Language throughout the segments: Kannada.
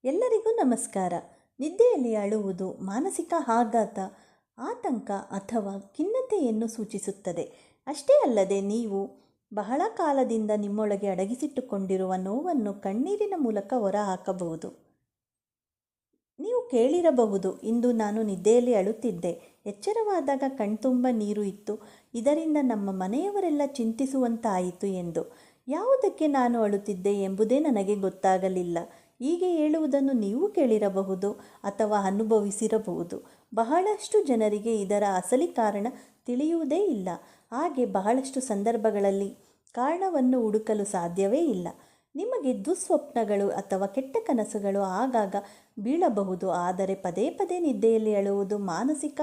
ಎಲ್ಲರಿಗೂ ನಮಸ್ಕಾರ. ನಿದ್ದೆಯಲ್ಲಿ ಅಳುವುದು ಮಾನಸಿಕ ಆಘಾತ, ಆತಂಕ ಅಥವಾ ಖಿನ್ನತೆಯನ್ನು ಸೂಚಿಸುತ್ತದೆ. ಅಷ್ಟೇ ಅಲ್ಲದೆ ನೀವು ಬಹಳ ಕಾಲದಿಂದ ನಿಮ್ಮೊಳಗೆ ಅಡಗಿಸಿಟ್ಟುಕೊಂಡಿರುವ ನೋವನ್ನು ಕಣ್ಣೀರಿನ ಮೂಲಕ ಹೊರಹಾಕಬಹುದು. ನೀವು ಕೇಳಿರಬಹುದು, ಇಂದು ನಾನು ನಿದ್ದೆಯಲ್ಲಿ ಅಳುತ್ತಿದ್ದೆ, ಎಚ್ಚರವಾದಾಗ ಕಣ್ತುಂಬ ನೀರು ಇತ್ತು, ಇದರಿಂದ ನಮ್ಮ ಮನೆಯವರೆಲ್ಲ ಚಿಂತಿಸುವಂತಾಯಿತು ಎಂದು. ಯಾವುದಕ್ಕೆ ನಾನು ಅಳುತ್ತಿದ್ದೆ ಎಂಬುದೇ ನನಗೆ ಗೊತ್ತಾಗಲಿಲ್ಲ. ಹೀಗೆ ಹೇಳುವುದನ್ನು ನೀವು ಕೇಳಿರಬಹುದು ಅಥವಾ ಅನುಭವಿಸಿರಬಹುದು. ಬಹಳಷ್ಟು ಜನರಿಗೆ ಇದರ ಅಸಲಿ ಕಾರಣ ತಿಳಿಯುವುದೇ ಇಲ್ಲ. ಹಾಗೆ ಬಹಳಷ್ಟು ಸಂದರ್ಭಗಳಲ್ಲಿ ಕಾರಣವನ್ನು ಹುಡುಕಲು ಸಾಧ್ಯವೇ ಇಲ್ಲ. ನಿಮಗೆ ದುಸ್ವಪ್ನಗಳು ಅಥವಾ ಕೆಟ್ಟ ಕನಸುಗಳು ಆಗಾಗ ಬೀಳಬಹುದು, ಆದರೆ ಪದೇ ಪದೇ ನಿದ್ದೆಯಲ್ಲಿ ಅಳುವುದು ಮಾನಸಿಕ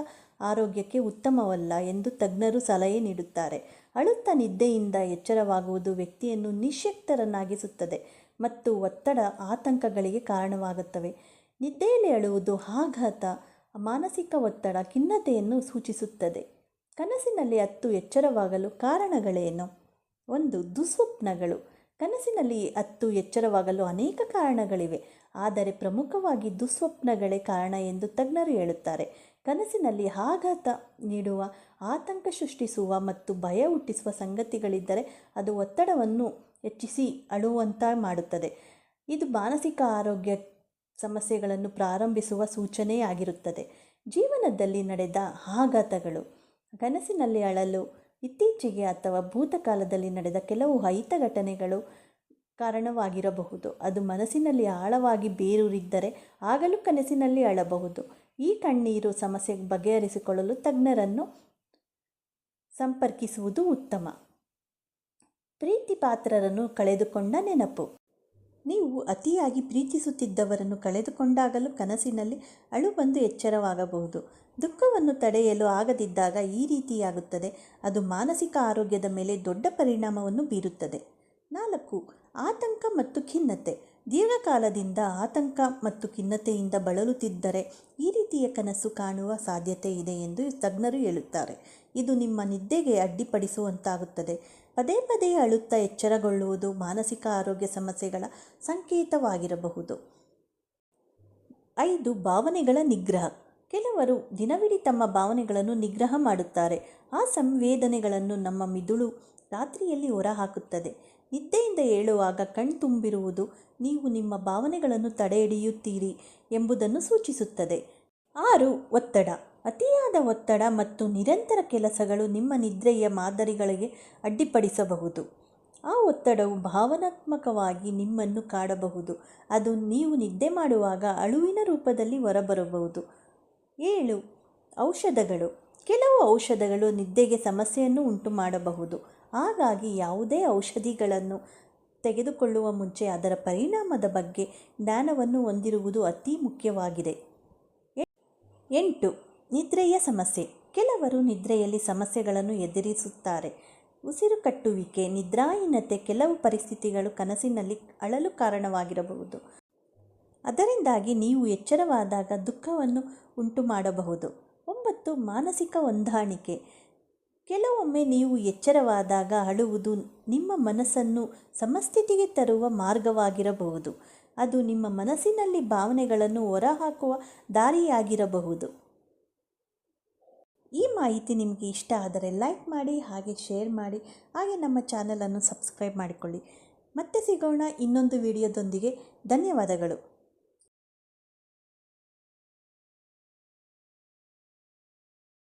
ಆರೋಗ್ಯಕ್ಕೆ ಉತ್ತಮವಲ್ಲ ಎಂದು ತಜ್ಞರು ಸಲಹೆ ನೀಡುತ್ತಾರೆ. ಅಳುತ್ತಾ ನಿದ್ದೆಯಿಂದ ಎಚ್ಚರವಾಗುವುದು ವ್ಯಕ್ತಿಯನ್ನು ನಿಶ್ಯಕ್ತರನ್ನಾಗಿಸುತ್ತದೆ ಮತ್ತು ಒತ್ತಡ, ಆತಂಕಗಳಿಗೆ ಕಾರಣವಾಗುತ್ತವೆ. ನಿದ್ದೆಯಲ್ಲಿ ಅಳುವುದು ಆಘಾತ, ಮಾನಸಿಕ ಒತ್ತಡ, ಖಿನ್ನತೆಯನ್ನು ಸೂಚಿಸುತ್ತದೆ. ಕನಸಿನಲ್ಲಿ ಅತ್ತು ಎಚ್ಚರವಾಗಲು ಕಾರಣಗಳೇನು? 1. ದುಸ್ವಪ್ನಗಳು. ಕನಸಿನಲ್ಲಿ ಅತ್ತು ಎಚ್ಚರವಾಗಲು ಅನೇಕ ಕಾರಣಗಳಿವೆ, ಆದರೆ ಪ್ರಮುಖವಾಗಿ ದುಸ್ವಪ್ನಗಳೇ ಕಾರಣ ಎಂದು ತಜ್ಞರು ಹೇಳುತ್ತಾರೆ. ಕನಸಿನಲ್ಲಿ ಆಘಾತ ನೀಡುವ, ಆತಂಕ ಸೃಷ್ಟಿಸುವ ಮತ್ತು ಭಯ ಹುಟ್ಟಿಸುವ ಸಂಗತಿಗಳಿದ್ದರೆ ಅದು ಒತ್ತಡವನ್ನು ಹೆಚ್ಚಿಸಿ ಅಳುವಂತ ಮಾಡುತ್ತದೆ. ಇದು ಮಾನಸಿಕ ಆರೋಗ್ಯ ಸಮಸ್ಯೆಗಳನ್ನು ಪ್ರಾರಂಭಿಸುವ ಸೂಚನೆಯಾಗಿರುತ್ತದೆ. ಜೀವನದಲ್ಲಿ ನಡೆದ ಆಘಾತಗಳು. ಕನಸಿನಲ್ಲಿ ಅಳಲು ಇತ್ತೀಚೆಗೆ ಅಥವಾ ಭೂತಕಾಲದಲ್ಲಿ ನಡೆದ ಕೆಲವು ಅಹಿತ ಘಟನೆಗಳು ಕಾರಣವಾಗಿರಬಹುದು. ಅದು ಮನಸ್ಸಿನಲ್ಲಿ ಆಳವಾಗಿ ಬೇರೂರಿದ್ದರೆ ಆಗಲೂ ಕನಸಿನಲ್ಲಿ ಅಳಬಹುದು. ಈ ಕಣ್ಣೀರು ಸಮಸ್ಯೆ ಬಗೆಹರಿಸಿಕೊಳ್ಳಲು ತಜ್ಞರನ್ನು ಸಂಪರ್ಕಿಸುವುದು ಉತ್ತಮ. ಪ್ರೀತಿ ಪಾತ್ರರನ್ನು ಕಳೆದುಕೊಂಡ ನೆನಪು. ನೀವು ಅತಿಯಾಗಿ ಪ್ರೀತಿಸುತ್ತಿದ್ದವರನ್ನು ಕಳೆದುಕೊಂಡಾಗಲೂ ಕನಸಿನಲ್ಲಿ ಅಳು ಬಂದು ಎಚ್ಚರವಾಗಬಹುದು. ದುಃಖವನ್ನು ತಡೆಯಲು ಆಗದಿದ್ದಾಗ ಈ ರೀತಿಯಾಗುತ್ತದೆ. ಅದು ಮಾನಸಿಕ ಆರೋಗ್ಯದ ಮೇಲೆ ದೊಡ್ಡ ಪರಿಣಾಮವನ್ನು ಬೀರುತ್ತದೆ. 4. ಆತಂಕ ಮತ್ತು ಖಿನ್ನತೆ. ದೀರ್ಘಕಾಲದಿಂದ ಆತಂಕ ಮತ್ತು ಖಿನ್ನತೆಯಿಂದ ಬಳಲುತ್ತಿದ್ದರೆ ಈ ರೀತಿಯ ಕನಸು ಕಾಣುವ ಸಾಧ್ಯತೆ ಇದೆ ಎಂದು ತಜ್ಞರು ಹೇಳುತ್ತಾರೆ. ಇದು ನಿಮ್ಮ ನಿದ್ದೆಗೆ ಅಡ್ಡಿಪಡಿಸುವಂತಾಗುತ್ತದೆ. ಪದೇ ಪದೇ ಅಳುತ್ತಾ ಎಚ್ಚರಗೊಳ್ಳುವುದು ಮಾನಸಿಕ ಆರೋಗ್ಯ ಸಮಸ್ಯೆಗಳ ಸಂಕೇತವಾಗಿರಬಹುದು. 5. ಭಾವನೆಗಳ ನಿಗ್ರಹ. ಕೆಲವರು ದಿನವಿಡೀ ತಮ್ಮ ಭಾವನೆಗಳನ್ನು ನಿಗ್ರಹ ಮಾಡುತ್ತಾರೆ. ಆ ಸಂವೇದನೆಗಳನ್ನು ನಮ್ಮ ಮಿದುಳು ರಾತ್ರಿಯಲ್ಲಿ ಹೊರಹಾಕುತ್ತದೆ. ನಿದ್ದೆಯಿಂದ ಏಳುವಾಗ ಕಣ್ತುಂಬಿರುವುದು ನೀವು ನಿಮ್ಮ ಭಾವನೆಗಳನ್ನು ತಡೆಹಿಡಿಯುತ್ತೀರಿ ಎಂಬುದನ್ನು ಸೂಚಿಸುತ್ತದೆ. 6. ಒತ್ತಡ. ಅತಿಯಾದ ಒತ್ತಡ ಮತ್ತು ನಿರಂತರ ಕೆಲಸಗಳು ನಿಮ್ಮ ನಿದ್ರೆಯ ಮಾದರಿಗಳಿಗೆ ಅಡ್ಡಿಪಡಿಸಬಹುದು. ಆ ಒತ್ತಡವು ಭಾವನಾತ್ಮಕವಾಗಿ ನಿಮ್ಮನ್ನು ಕಾಡಬಹುದು. ಅದು ನೀವು ನಿದ್ದೆ ಮಾಡುವಾಗ ಅಳುವಿನ ರೂಪದಲ್ಲಿ ಹೊರಬರಬಹುದು. 7. ಔಷಧಗಳು. ಕೆಲವು ಔಷಧಗಳು ನಿದ್ದೆಗೆ ಸಮಸ್ಯೆಯನ್ನು ಉಂಟು ಮಾಡಬಹುದು. ಹಾಗಾಗಿ ಯಾವುದೇ ಔಷಧಿಗಳನ್ನು ತೆಗೆದುಕೊಳ್ಳುವ ಮುಂಚೆ ಅದರ ಪರಿಣಾಮದ ಬಗ್ಗೆ ಜ್ಞಾನವನ್ನು ಹೊಂದಿರುವುದು ಅತಿ ಮುಖ್ಯವಾಗಿದೆ. 8. ನಿದ್ರೆಯ ಸಮಸ್ಯೆ. ಕೆಲವರು ನಿದ್ರೆಯಲ್ಲಿ ಸಮಸ್ಯೆಗಳನ್ನು ಎದುರಿಸುತ್ತಾರೆ. ಉಸಿರುಕಟ್ಟುವಿಕೆ, ನಿದ್ರಾಹೀನತೆ, ಕೆಲವು ಪರಿಸ್ಥಿತಿಗಳು ಕನಸಿನಲ್ಲಿ ಅಳಲು ಕಾರಣವಾಗಿರಬಹುದು. ಅದರಿಂದಾಗಿ ನೀವು ಎಚ್ಚರವಾದಾಗ ದುಃಖವನ್ನು ಉಂಟು ಮಾಡಬಹುದು. 9. ಮಾನಸಿಕ ಹೊಂದಾಣಿಕೆ. ಕೆಲವೊಮ್ಮೆ ನೀವು ಎಚ್ಚರವಾದಾಗ ಅಳುವುದು ನಿಮ್ಮ ಮನಸ್ಸನ್ನು ಸಮಸ್ಥಿತಿಗೆ ತರುವ ಮಾರ್ಗವಾಗಿರಬಹುದು. ಅದು ನಿಮ್ಮ ಮನಸ್ಸಿನಲ್ಲಿ ಭಾವನೆಗಳನ್ನು ಹೊರಹಾಕುವ ದಾರಿಯಾಗಿರಬಹುದು. ಈ ಮಾಹಿತಿ ನಿಮಗೆ ಇಷ್ಟ ಆದರೆ ಲೈಕ್ ಮಾಡಿ, ಹಾಗೆ ಶೇರ್ ಮಾಡಿ, ಹಾಗೆ ನಮ್ಮ ಚಾನಲನ್ನು ಸಬ್ಸ್ಕ್ರೈಬ್ ಮಾಡಿಕೊಳ್ಳಿ. ಮತ್ತೆ ಸಿಗೋಣ ಇನ್ನೊಂದು ವಿಡಿಯೋದೊಂದಿಗೆ. ಧನ್ಯವಾದಗಳು.